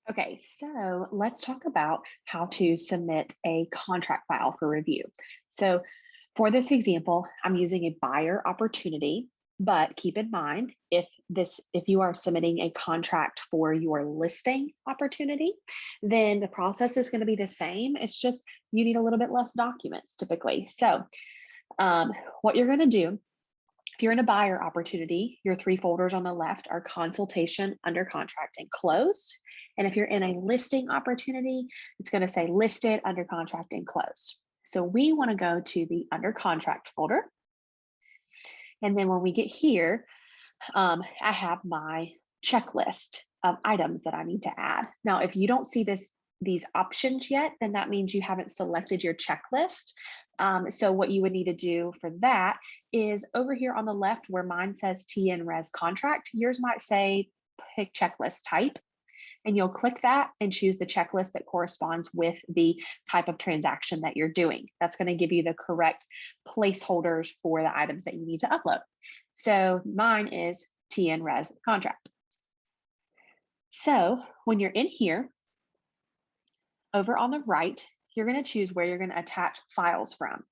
Okay, so let's talk about how to submit a contract file for review. So for this example, I'm using a buyer opportunity, but keep in mind if you are submitting a contract for your listing opportunity, then the process is going to be the same. It's just you need a little bit less documents typically. So um, what you're going to do if you're in a buyer opportunity, your three folders on the left are consultation, under contract, and closed. And if you're in a listing opportunity, it's going to say listed, under contract, and closed. So we want to go to the under contract folder. And then when we get here, I have my checklist of items that I need to add. Now, if you don't see these options yet, then that means you haven't selected your checklist. So what you would need to do for that is over here on the left where mine says TN Res Contract, yours might say pick checklist type. And you'll click that and choose the checklist that corresponds with the type of transaction that you're doing. That's going to give you the correct placeholders for the items that you need to upload. So mine is TN Res Contract. So when you're in here, over on the right, you're going to choose where you're going to attach files from.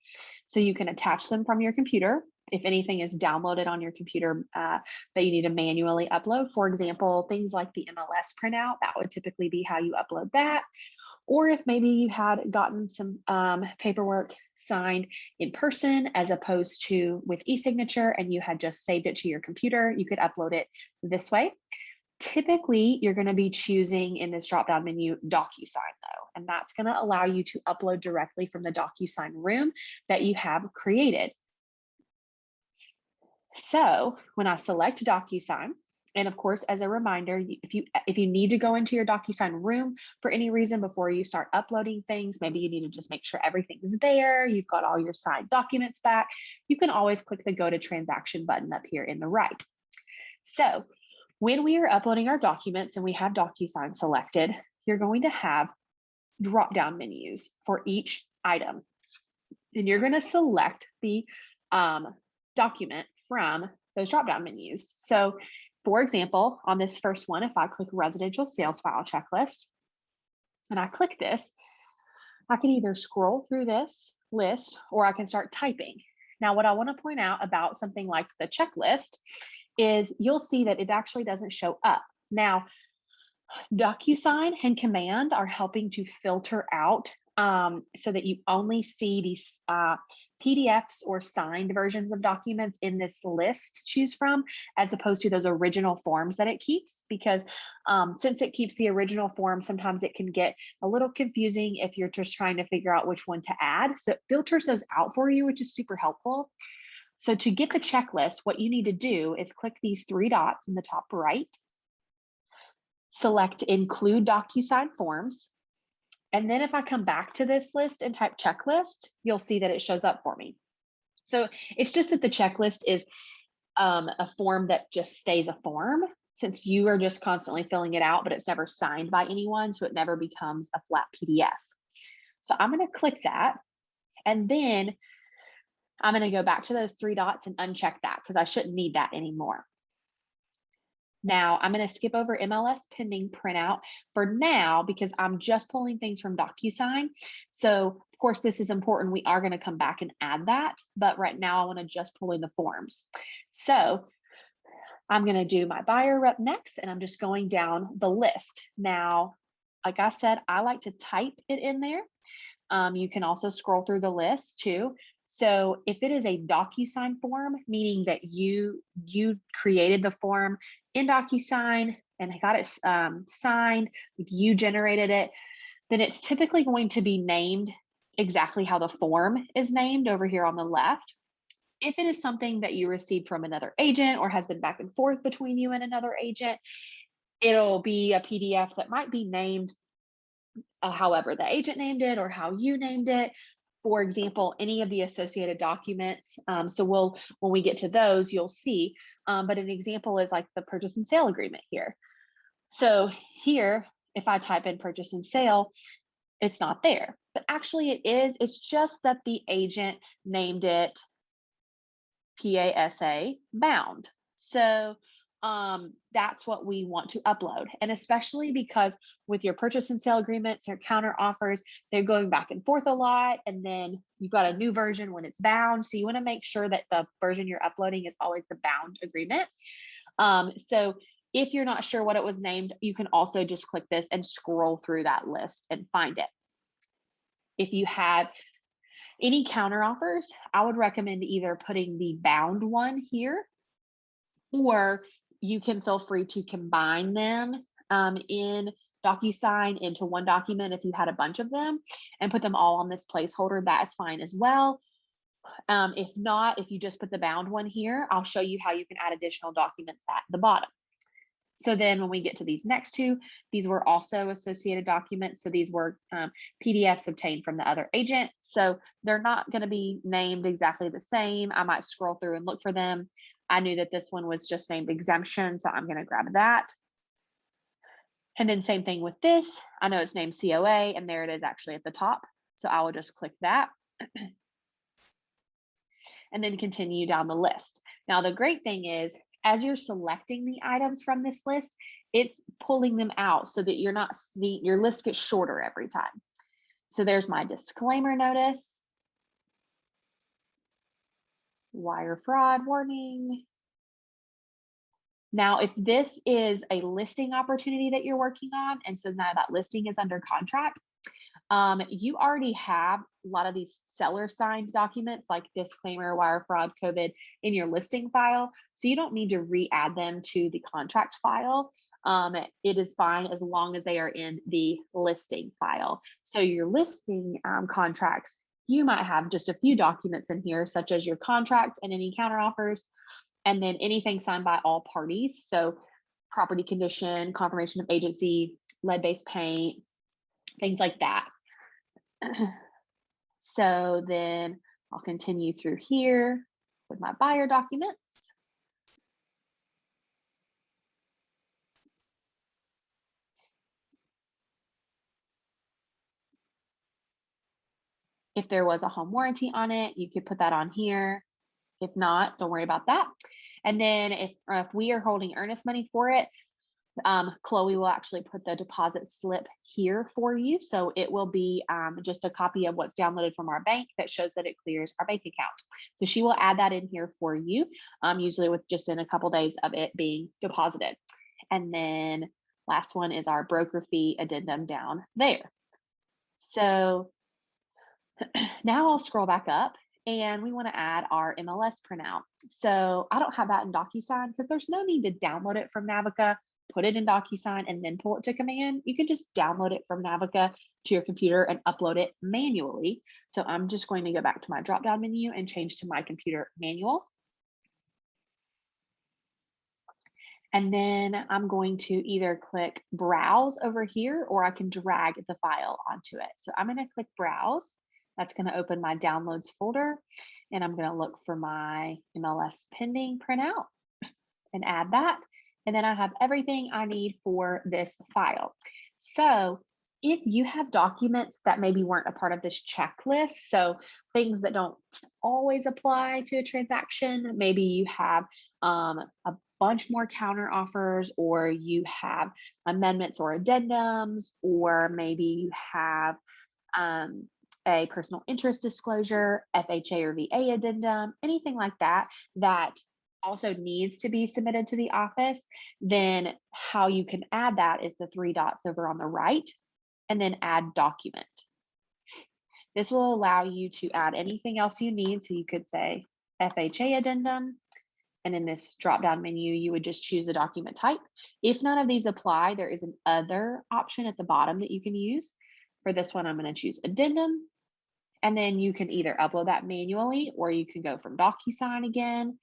So you can attach them from your computer. If anything is downloaded on your computer that you need to manually upload, for example, things like the MLS printout, that would typically be how you upload that. Or if maybe you had gotten some paperwork signed in person as opposed to with e-signature and you had just saved it to your computer, you could upload it this way. Typically, you're going to be choosing in this drop-down menu DocuSign though, and that's going to allow you to upload directly from the DocuSign room that you have created. So when I select DocuSign, and of course, as a reminder, if you need to go into your DocuSign room for any reason before you start uploading things, maybe you need to just make sure everything's there, you've got all your signed documents back, you can always click the Go to Transaction button up here in the right. So when we are uploading our documents and we have DocuSign selected, you're going to have drop-down menus for each item. And you're going to select the document from those drop-down menus. So for example, on this first one, if I click residential sales file checklist, and I click this, I can either scroll through this list or I can start typing. Now, what I want to point out about something like the checklist is you'll see that it actually doesn't show up. Now, DocuSign and Command are helping to filter out so that you only see these PDFs or signed versions of documents in this list to choose from, as opposed to those original forms that it keeps. Because since it keeps the original form, sometimes it can get a little confusing if you're just trying to figure out which one to add. So it filters those out for you, which is super helpful. So to get the checklist, what you need to do is click these three dots in the top right, select Include DocuSign Forms, and then if I come back to this list and type checklist, you'll see that it shows up for me. So it's just that the checklist is a form that just stays a form since you are just constantly filling it out, but it's never signed by anyone, so it never becomes a flat PDF. So I'm going to click that, and then I'm going to go back to those three dots and uncheck that because I shouldn't need that anymore. Now I'm going to skip over MLS pending printout for now because I'm just pulling things from DocuSign. So of course this is important. We are going to come back and add that, but right now I want to just pull in the forms. So I'm going to do my buyer rep next, and I'm just going down the list. Now, like I said, I like to type it in there. You can also scroll through the list too. So if it is a DocuSign form, meaning that you created the form in DocuSign and got it signed, you generated it, then it's typically going to be named exactly how the form is named over here on the left. If it is something that you received from another agent or has been back and forth between you and another agent, it'll be a PDF that might be named however the agent named it or how you named it. For example, any of the associated documents. So when we get to those, you'll see, but an example is like the purchase and sale agreement here. So here, if I type in purchase and sale, it's not there, but actually it is. It's just that the agent named it PASA bound. So that's what we want to upload. And especially because with your purchase and sale agreements or counter offers, they're going back and forth a lot. And then you've got a new version when it's bound. So you want to make sure that the version you're uploading is always the bound agreement. So if you're not sure what it was named, you can also just click this and scroll through that list and find it. If you have any counter offers, I would recommend either putting the bound one here, or you can feel free to combine them in DocuSign into one document if you had a bunch of them and put them all on this placeholder. That is fine as well. If not, if you just put the bound one here, I'll show you how you can add additional documents at the bottom. So then when we get to these next two, these were also associated documents. So these were PDFs obtained from the other agent. So they're not going to be named exactly the same. I might scroll through and look for them. I knew that this one was just named exemption, so I'm going to grab that. And then same thing with this. I know it's named COA, and there it is actually at the top. So I will just click that and then continue down the list. Now, the great thing is, as you're selecting the items from this list, it's pulling them out so that you're not seeing, your list gets shorter every time. So there's my disclaimer notice. Wire fraud warning. Now, if this is a listing opportunity that you're working on, and so now that listing is under contract, you already have a lot of these seller signed documents like disclaimer, wire fraud, COVID in your listing file. So you don't need to re-add them to the contract file. It is fine as long as they are in the listing file. So your listing contracts, you might have just a few documents in here, such as your contract and any counteroffers, and then anything signed by all parties. So property condition, confirmation of agency, lead-based paint, things like that. So then I'll continue through here with my buyer documents. If there was a home warranty on it, you could put that on here. If not, don't worry about that. And then if we are holding earnest money for it, Chloe will actually put the deposit slip here for you. So it will be just a copy of what's downloaded from our bank that shows that it clears our bank account. So she will add that in here for you, usually with just in a couple days of it being deposited. And then last one is our broker fee addendum down there. So now I'll scroll back up and we want to add our MLS printout. So I don't have that in DocuSign because there's no need to download it from Navica, put it in DocuSign, and then pull it to command. You can just download it from Navica to your computer and upload it manually. So I'm just going to go back to my drop-down menu and change to my computer manual. And then I'm going to either click browse over here, or I can drag the file onto it. So I'm going to click browse. That's going to open my downloads folder, and I'm going to look for my MLS pending printout and add that. And then I have everything I need for this file. So if you have documents that maybe weren't a part of this checklist, so things that don't always apply to a transaction, maybe you have a bunch more counter offers, or you have amendments or addendums, or maybe you have a personal interest disclosure, FHA or VA addendum, anything like that, that also needs to be submitted to the office, then how you can add that is the three dots over on the right, and then add document. This will allow you to add anything else you need. So you could say FHA addendum, and in this drop-down menu, you would just choose a document type. If none of these apply, there is an other option at the bottom that you can use. For this one, I'm going to choose addendum, and then you can either upload that manually, or you can go from DocuSign again.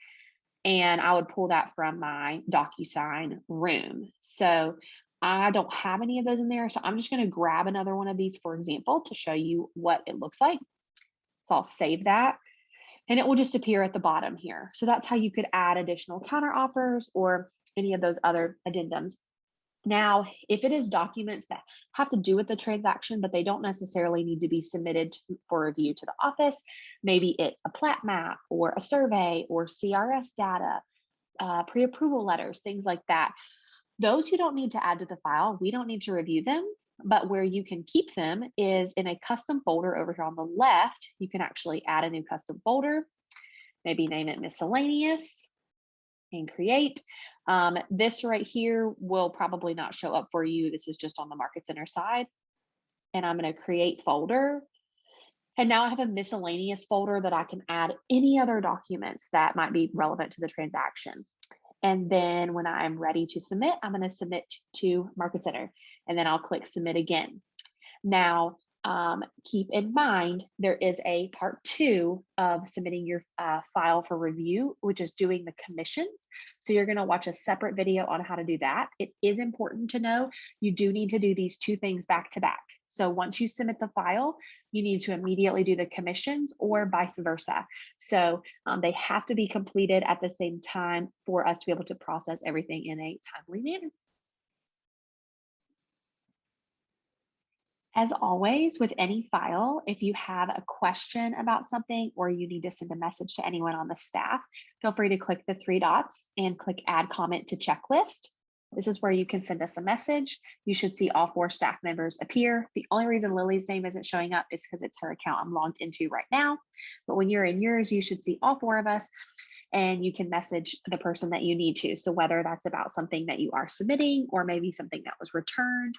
And I would pull that from my DocuSign room. So I don't have any of those in there. So I'm just going to grab another one of these, for example, to show you what it looks like. So I'll save that, and it will just appear at the bottom here. So that's how you could add additional counter offers or any of those other addendums. Now, if it is documents that have to do with the transaction, but they don't necessarily need to be submitted for review to the office, maybe it's a plat map or a survey or CRS data, pre-approval letters, things like that. Those you don't need to add to the file. We don't need to review them, but where you can keep them is in a custom folder over here on the left. You can actually add a new custom folder, maybe name it miscellaneous and create. This right here will probably not show up for you. This is just on the Market Center side. And I'm going to create folder. And now I have a miscellaneous folder that I can add any other documents that might be relevant to the transaction. And then when I'm ready to submit, I'm going to submit to Market Center, and then I'll click submit again. Now, keep in mind, there is a part 2 of submitting your file for review, which is doing the commissions. So you're going to watch a separate video on how to do that. It is important to know you do need to do these 2 things back to back. So once you submit the file, you need to immediately do the commissions or vice versa. So they have to be completed at the same time for us to be able to process everything in a timely manner. As always, with any file, if you have a question about something or you need to send a message to anyone on the staff, feel free to click the 3 dots and click Add Comment to Checklist. This is where you can send us a message. You should see all 4 staff members appear. The only reason Lily's name isn't showing up is because it's her account I'm logged into right now. But when you're in yours, you should see all 4 of us, and you can message the person that you need to. So whether that's about something that you are submitting or maybe something that was returned,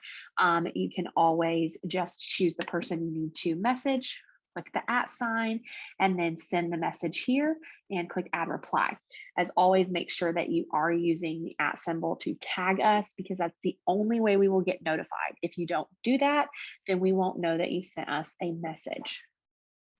you can always just choose the person you need to message, click the @ sign, and then send the message here and click add reply. As always, make sure that you are using the @ symbol to tag us, because that's the only way we will get notified. If you don't do that, then we won't know that you sent us a message.